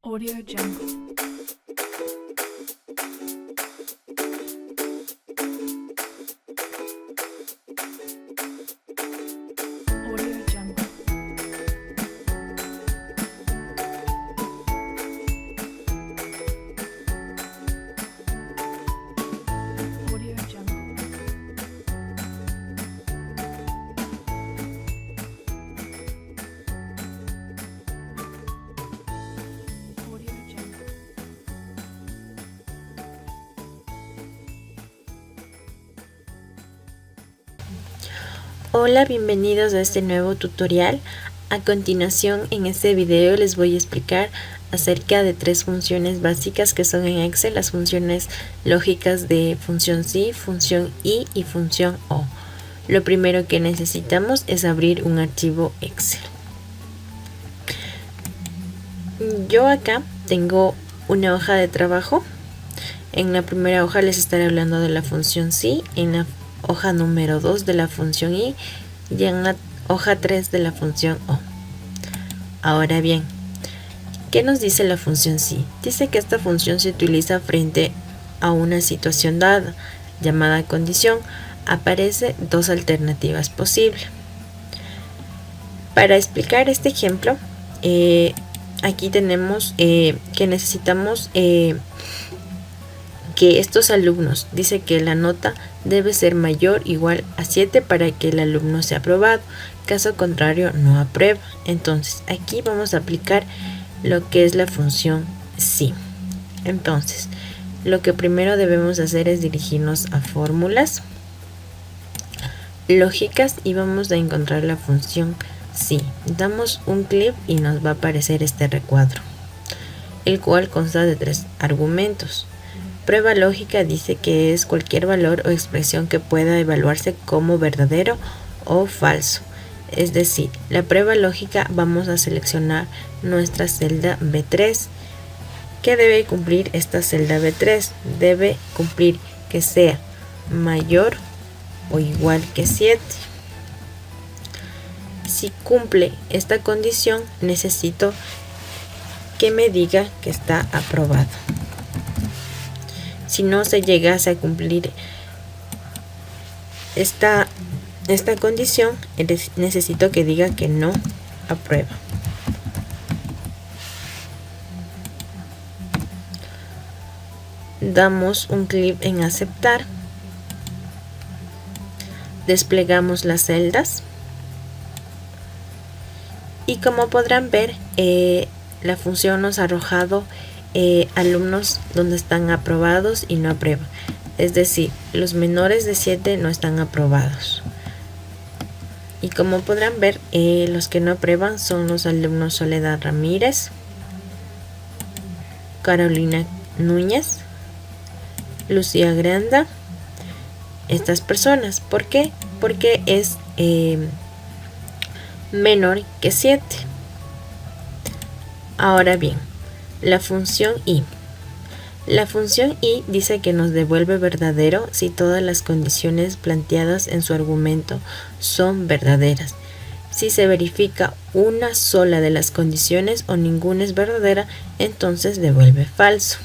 Audio Jungle. Audio Jungle. Audio Jungle. Audio Jungle. Hola, bienvenidos a este nuevo tutorial. A continuación, en este video les voy a explicar acerca de tres funciones básicas que son en Excel, las funciones lógicas de función sí, función y función o. Lo primero que necesitamos es abrir un archivo Excel. Yo acá tengo una hoja de trabajo. En la primera hoja les estaré hablando de la función sí, en la hoja número 2 de la función y en la hoja 3 de la función o. Ahora bien, ¿qué nos dice la función sí? Dice que esta función se utiliza frente a una situación dada, llamada condición. Aparece dos alternativas posibles. Para explicar este ejemplo, aquí tenemos que necesitamos que estos alumnos, dice que la nota debe ser mayor o igual a 7 para que el alumno sea aprobado, caso contrario no aprueba. Entonces aquí vamos a aplicar lo que es la función sí. Entonces lo que primero debemos hacer es dirigirnos a fórmulas lógicas y vamos a encontrar la función sí. Damos un clic y nos va a aparecer este recuadro, el cual consta de tres argumentos. Prueba lógica dice que es cualquier valor o expresión que pueda evaluarse como verdadero o falso. Es decir, la prueba lógica vamos a seleccionar nuestra celda B3. ¿Qué debe cumplir esta celda B3? Debe cumplir que sea mayor o igual que 7. Si cumple esta condición, necesito que me diga que está aprobado. Si no se llegase a cumplir esta condición, necesito que diga que no aprueba. Damos un clic en aceptar. Desplegamos las celdas. Y como podrán ver, la función nos ha arrojado alumnos donde están aprobados y no aprueban. Es decir, los menores de 7 no están aprobados. Y como podrán ver, los que no aprueban son los alumnos Soledad Ramírez, Carolina Núñez, Lucía Granda. Estas personas, ¿por qué? Porque es menor que 7. Ahora bien, la función y. La función y dice que nos devuelve verdadero si todas las condiciones planteadas en su argumento son verdaderas. Si se verifica una sola de las condiciones o ninguna es verdadera, entonces devuelve falso.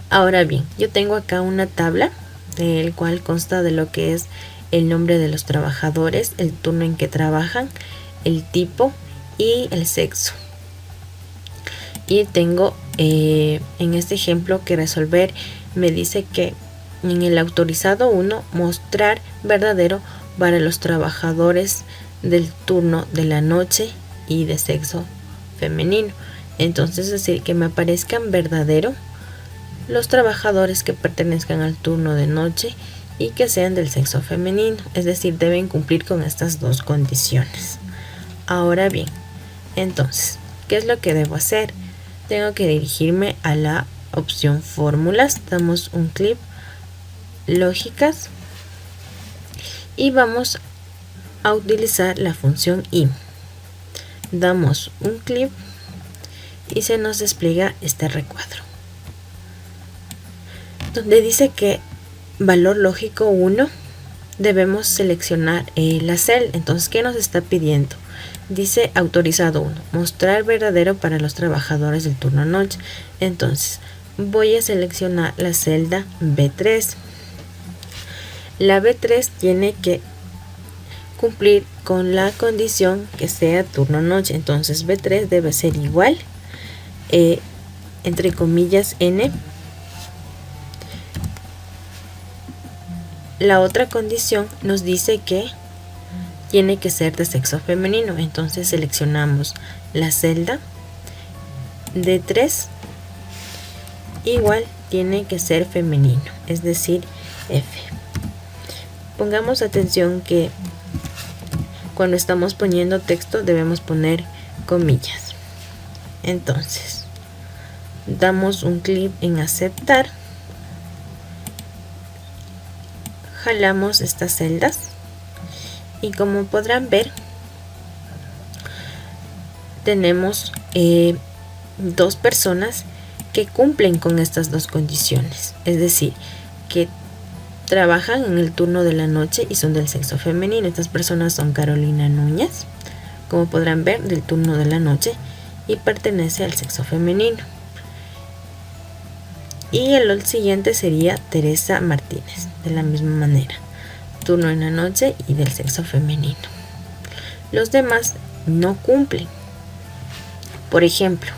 Ahora bien, yo tengo acá una tabla, el cual consta de lo que es el nombre de los trabajadores, el turno en que trabajan, el tipo y el sexo. Y tengo en este ejemplo que resolver. Me dice que en el autorizado 1 mostrar verdadero para los trabajadores del turno de la noche y de sexo femenino. Entonces, es decir, que me aparezcan verdadero los trabajadores que pertenezcan al turno de noche y que sean del sexo femenino, es decir, deben cumplir con estas dos condiciones. Ahora bien, entonces, ¿qué es lo que debo hacer? Tengo que dirigirme a la opción fórmulas, damos un clic, lógicas, y vamos a utilizar la función y. Damos un clic y se nos despliega este recuadro, donde dice que valor lógico 1 debemos seleccionar la celda. Entonces, ¿qué nos está pidiendo? Dice autorizado 1, mostrar verdadero para los trabajadores del turno noche. Entonces voy a seleccionar la celda B3. La B3 tiene que cumplir con la condición que sea turno noche. Entonces B3 debe ser igual, entre comillas, N. La otra condición nos dice que tiene que ser de sexo femenino. Entonces seleccionamos la celda D3 igual, tiene que ser femenino, es decir, F. Pongamos atención que cuando estamos poniendo texto debemos poner comillas. Entonces damos un clic en aceptar, jalamos estas celdas y como podrán ver tenemos dos personas que cumplen con estas dos condiciones, es decir, que trabajan en el turno de la noche y son del sexo femenino. Estas personas son Carolina Núñez, como podrán ver, del turno de la noche y pertenece al sexo femenino. Y el siguiente sería Teresa Martínez, de la misma manera, turno en la noche y del sexo femenino. Los demás no cumplen. Por ejemplo,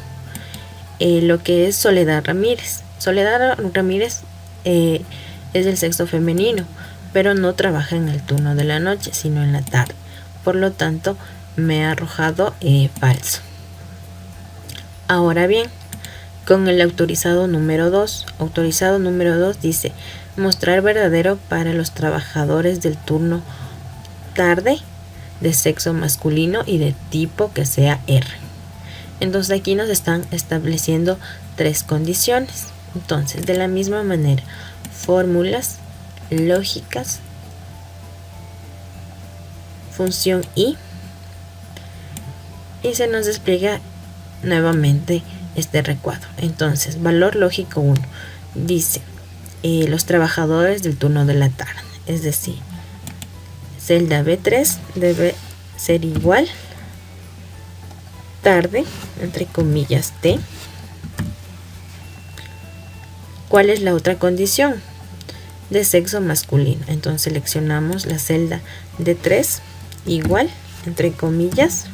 lo que es Soledad Ramírez. Soledad Ramírez es del sexo femenino, pero no trabaja en el turno de la noche, sino en la tarde. Por lo tanto, me ha arrojado falso. Ahora bien, con el autorizado número 2. Autorizado número 2 dice mostrar verdadero para los trabajadores del turno tarde de sexo masculino y de tipo que sea R. Entonces aquí nos están estableciendo tres condiciones. Entonces, de la misma manera, fórmulas, lógicas, función y se nos despliega nuevamente este recuadro. Entonces, valor lógico 1 dice los trabajadores del turno de la tarde, es decir, celda B3 debe ser igual tarde, entre comillas, T. ¿Cuál es la otra condición? De sexo masculino. Entonces seleccionamos la celda D3 igual, entre comillas,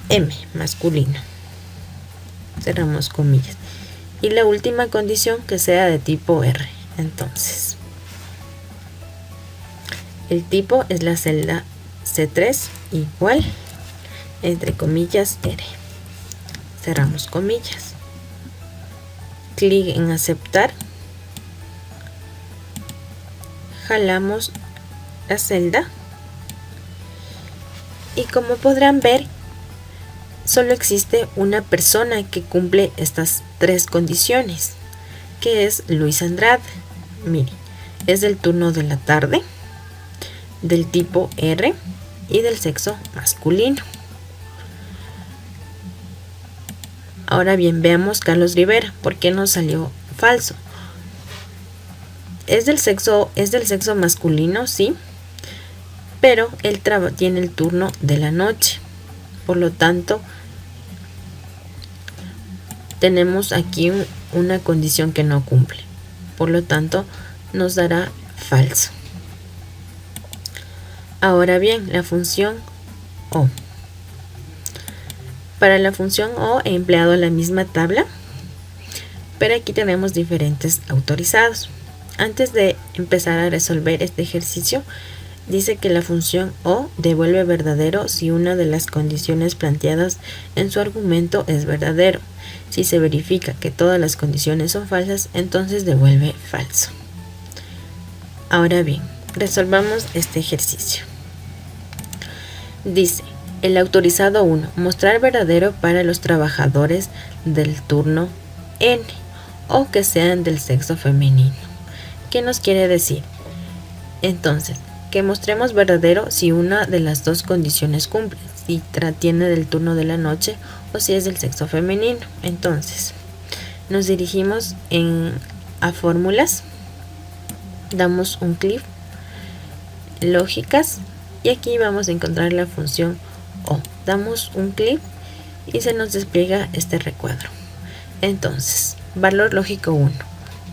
M, masculino. Cerramos comillas. Y la última condición que sea de tipo R. Entonces, el tipo es la celda C3 igual, entre comillas, R. Cerramos comillas. Clic en aceptar. Jalamos la celda. Y como podrán ver, solo existe una persona que cumple estas tres condiciones, que es Luis Andrade. Mire, es del turno de la tarde, del tipo R y del sexo masculino. Ahora bien, veamos Carlos Rivera. ¿Por qué nos salió falso? Es del sexo masculino, sí, pero él tiene el turno de la noche. Por lo tanto, tenemos aquí una condición que no cumple. Por lo tanto, nos dará falso. Ahora bien, la función O. Para la función O he empleado la misma tabla, pero aquí tenemos diferentes autorizados. Antes de empezar a resolver este ejercicio, dice que la función O devuelve verdadero si una de las condiciones planteadas en su argumento es verdadero. Si se verifica que todas las condiciones son falsas, entonces devuelve falso. Ahora bien, resolvamos este ejercicio. Dice, el autorizado 1, mostrar verdadero para los trabajadores del turno N o que sean del sexo femenino. ¿Qué nos quiere decir? Entonces, que mostremos verdadero si una de las dos condiciones cumple, si tiene del turno de la noche o si es del sexo femenino. Entonces, nos dirigimos a fórmulas, damos un clic, lógicas, y aquí vamos a encontrar la función O. Damos un clic y se nos despliega este recuadro. Entonces, valor lógico 1,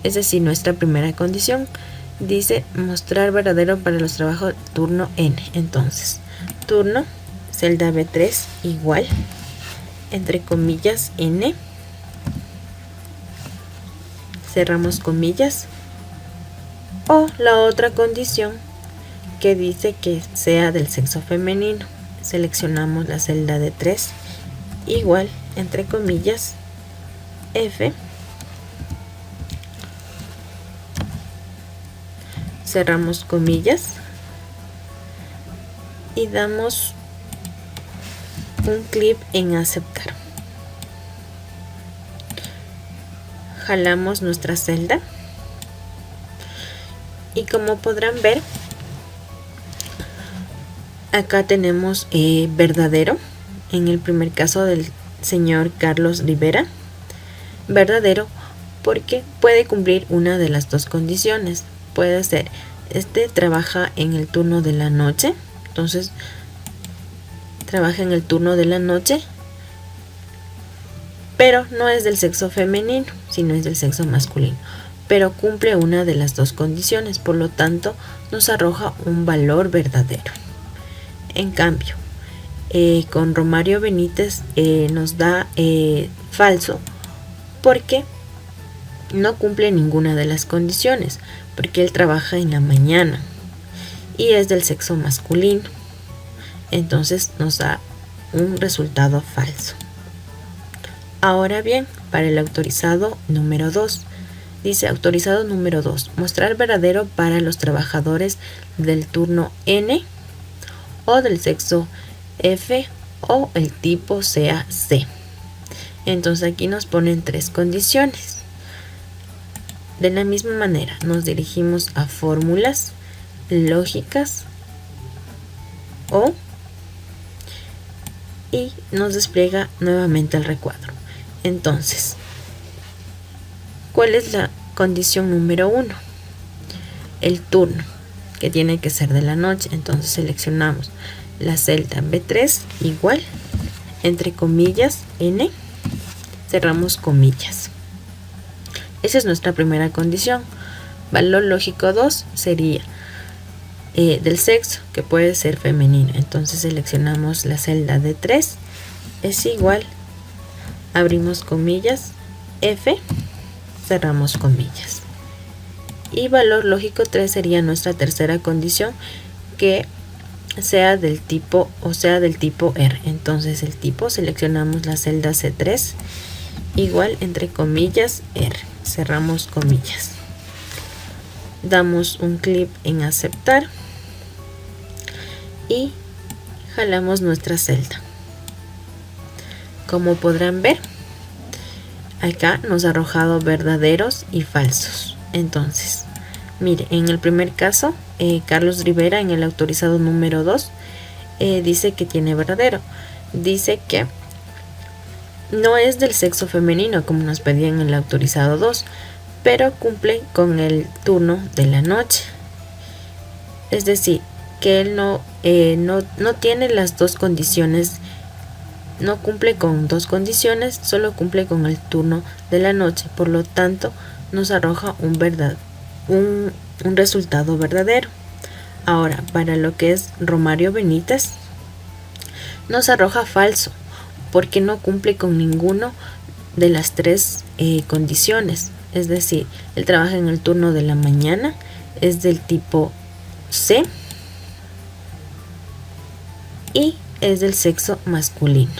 es decir, nuestra primera condición, dice mostrar verdadero para los trabajos turno N. Entonces, turno, celda B3 igual, entre comillas, N, cerramos comillas, o la otra condición que dice que sea del sexo femenino, seleccionamos la celda de 3 igual, entre comillas, F, cerramos comillas y damos un clic en aceptar. Jalamos nuestra celda y como podrán ver, acá tenemos verdadero en el primer caso del señor Carlos Rivera, verdadero porque puede cumplir una de las dos condiciones. Puede ser, trabaja en el turno de la noche, entonces trabaja en el turno de la noche, pero no es del sexo femenino, sino es del sexo masculino, pero cumple una de las dos condiciones, por lo tanto nos arroja un valor verdadero. En cambio, con Romario Benítez nos da falso porque no cumple ninguna de las condiciones, porque él trabaja en la mañana y es del sexo masculino, entonces nos da un resultado falso. Ahora bien, para el autorizado número 2, dice autorizado número 2, mostrar verdadero para los trabajadores del turno N o del sexo F o el tipo sea C. Entonces aquí nos ponen tres condiciones. De la misma manera nos dirigimos a fórmulas lógicas O y nos despliega nuevamente el recuadro. Entonces, ¿cuál es la condición número 1? El turno, que tiene que ser de la noche. Entonces seleccionamos la celda B3 igual, entre comillas, N, cerramos comillas. Esa es nuestra primera condición. Valor lógico 2 sería del sexo, que puede ser femenino. Entonces seleccionamos la celda de 3, es igual, abrimos comillas, F, cerramos comillas. Y valor lógico 3 sería nuestra tercera condición, que sea del tipo R. Entonces el tipo, seleccionamos la celda C3 igual, entre comillas, R, cerramos comillas, damos un clic en aceptar y jalamos nuestra celda. Como podrán ver, acá nos ha arrojado verdaderos y falsos. Entonces, mire, en el primer caso, Carlos Rivera, en el autorizado número 2, dice que tiene verdadero. Dice que no es del sexo femenino, como nos pedían en el autorizado 2, pero cumple con el turno de la noche. Es decir, que él no tiene las dos condiciones, no cumple con dos condiciones, solo cumple con el turno de la noche. Por lo tanto, nos arroja un resultado verdadero. Ahora, para lo que es Romario Benítez, nos arroja falso, porque no cumple con ninguno de las tres condiciones. Es decir, él trabaja en el turno de la mañana, es del tipo C y es del sexo masculino.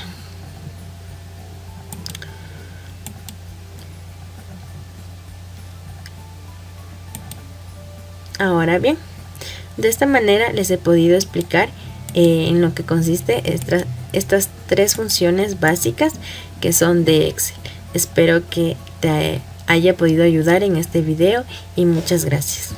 Ahora bien, de esta manera les he podido explicar en lo que consiste estas tres funciones básicas que son de Excel. Espero que te haya podido ayudar en este video y muchas gracias.